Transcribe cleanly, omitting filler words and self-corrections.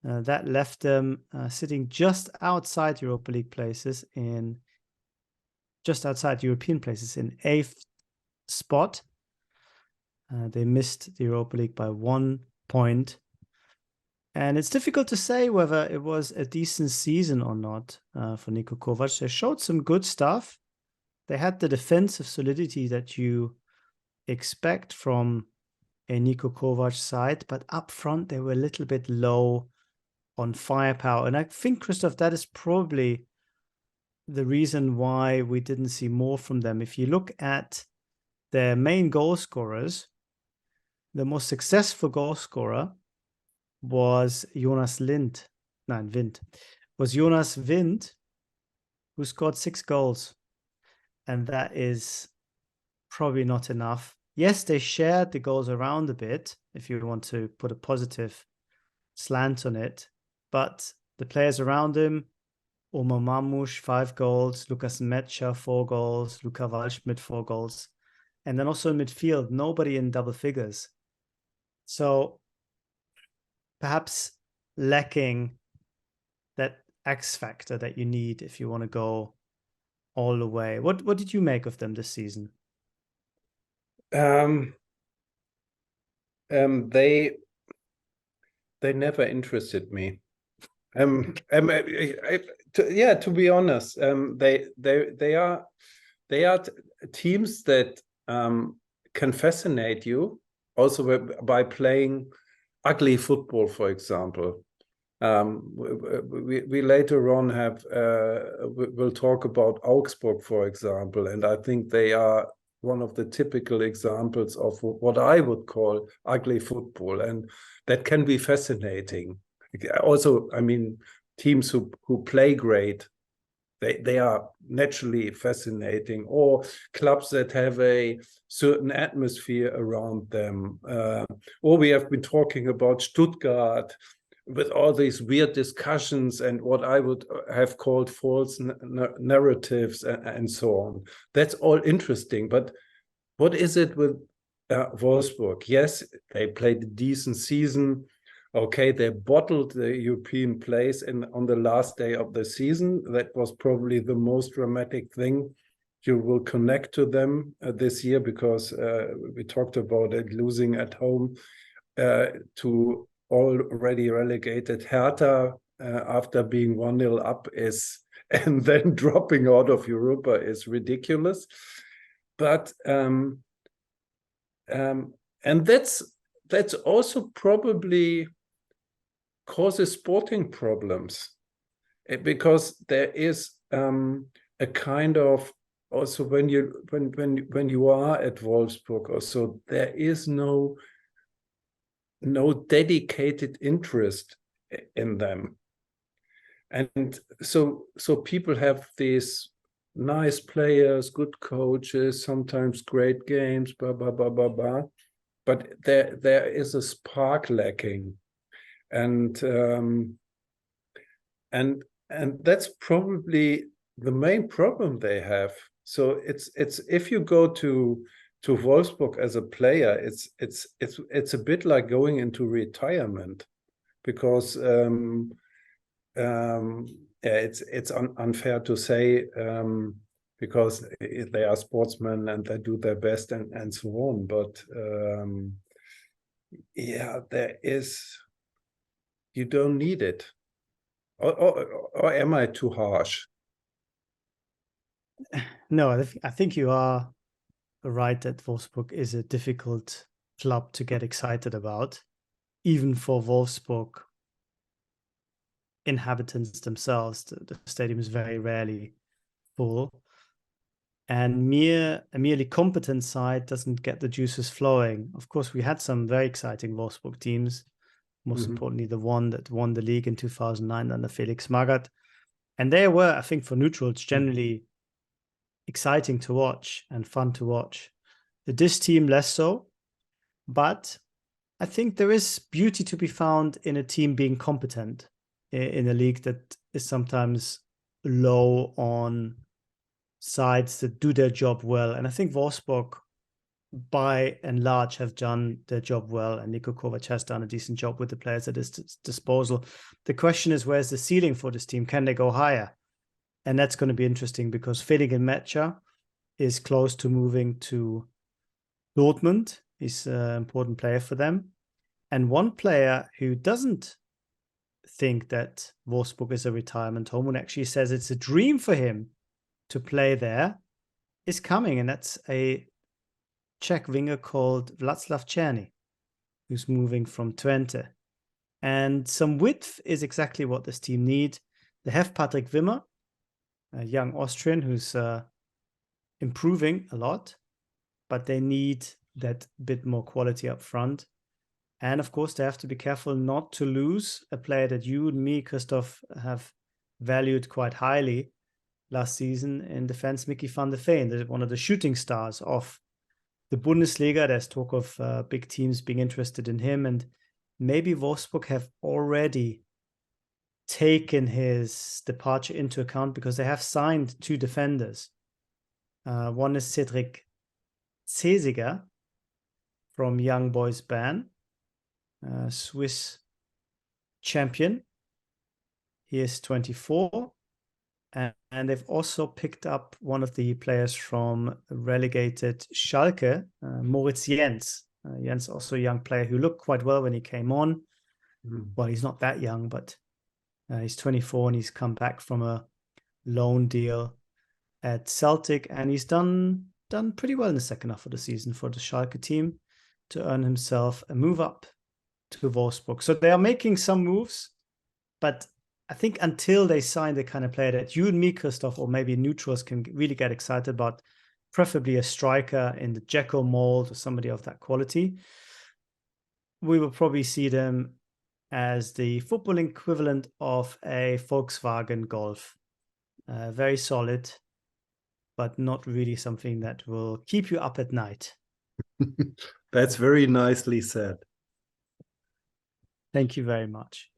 That left them sitting just outside Europa League places just outside European places in 8th spot. They missed the Europa League by 1 point. And it's difficult to say whether it was a decent season or not for Niko Kovac. They showed some good stuff. They had the defensive solidity that you expect from a Niko Kovac side, but up front they were a little bit low on firepower. And I think, Christoph, that is probably the reason why we didn't see more from them. If you look at their main goal scorers, the most successful goal scorer was Jonas Wind, who scored 6 goals. And that is probably not enough. Yes, they shared the goals around a bit, if you want to put a positive slant on it. But the players around him, Omar Marmoush, 5 goals, Lukas Metscher, 4 goals, Luka Waldschmidt, 4 goals. And then also in midfield, nobody in double figures. So perhaps lacking that X factor that you need if you want to go all the way. What did you make of them this season? They never interested me. To be honest, they are teams that can fascinate you also by playing ugly football, for example. We later on we'll talk about Augsburg, for example, and I think they are one of the typical examples of what I would call ugly football, and that can be fascinating. Also, I mean, teams who play great, they are naturally fascinating, or clubs that have a certain atmosphere around them. Or we have been talking about Stuttgart with all these weird discussions and what I would have called false narratives and so on. That's all interesting. But what is it with Wolfsburg? Yes, they played a decent season. Okay, they bottled the European place on the last day of the season. That was probably the most dramatic thing you will connect to them this year, because we talked about it, losing at home to already relegated Hertha after being 1-0 up and then dropping out of Europa is ridiculous. But and that's also probably causes sporting problems, because there is a kind of, also when you are at Wolfsburg also, there is no dedicated interest in them, and so people have these nice players, good coaches, sometimes great games, blah blah blah blah blah, but there is a spark lacking, and that's probably the main problem they have. So it's if you go to Wolfsburg as a player, it's a bit like going into retirement, because it's unfair to say, because they are sportsmen and they do their best and so on. But yeah, you don't need it. Or am I too harsh? No, I think you are right that Wolfsburg is a difficult club to get excited about, even for Wolfsburg inhabitants themselves. The stadium is very rarely full, and a merely competent side doesn't get the juices flowing. Of course, we had some very exciting Wolfsburg teams, most importantly the one that won the league in 2009 under Felix Magath, and they were, I think, for neutrals generally exciting to watch and fun to watch. This team less so, but I think there is beauty to be found in a team being competent in a league that is sometimes low on sides that do their job well. And I think Wolfsburg by and large have done their job well, and Niko Kovac has done a decent job with the players at his disposal. The question is, where's the ceiling for this team? Can they go higher? And that's going to be interesting because Felix Metscher is close to moving to Dortmund. He's an important player for them. And one player who doesn't think that Wolfsburg is a retirement home and actually says it's a dream for him to play there is coming, and that's a Czech winger called Václav Černý, who's moving from Twente. And some width is exactly what this team need. They have Patrick Wimmer, a young Austrian who's improving a lot, but they need that bit more quality up front. And of course, they have to be careful not to lose a player that you and me, Christoph, have valued quite highly last season in defense, Mickey van der Veen, one of the shooting stars of the Bundesliga. There's talk of big teams being interested in him, and maybe Wolfsburg have already taken his departure into account because they have signed 2 defenders. One is Cedric Cesiger from Young Boys Bern, Swiss champion. He is 24. And they've also picked up one of the players from relegated Schalke, Moritz Jens. Jens, also a young player who looked quite well when he came on. Well, he's not that young, but he's 24 and he's come back from a loan deal at Celtic, and he's done pretty well in the second half of the season for the Schalke team to earn himself a move up to Wolfsburg. So they are making some moves, but I think until they sign the kind of player that you and me, Christoph, or maybe neutrals can really get excited about, preferably a striker in the Dzeko mold or somebody of that quality, we will probably see them as the football equivalent of a Volkswagen Golf. Very solid, but not really something that will keep you up at night. That's very nicely said. Thank you very much.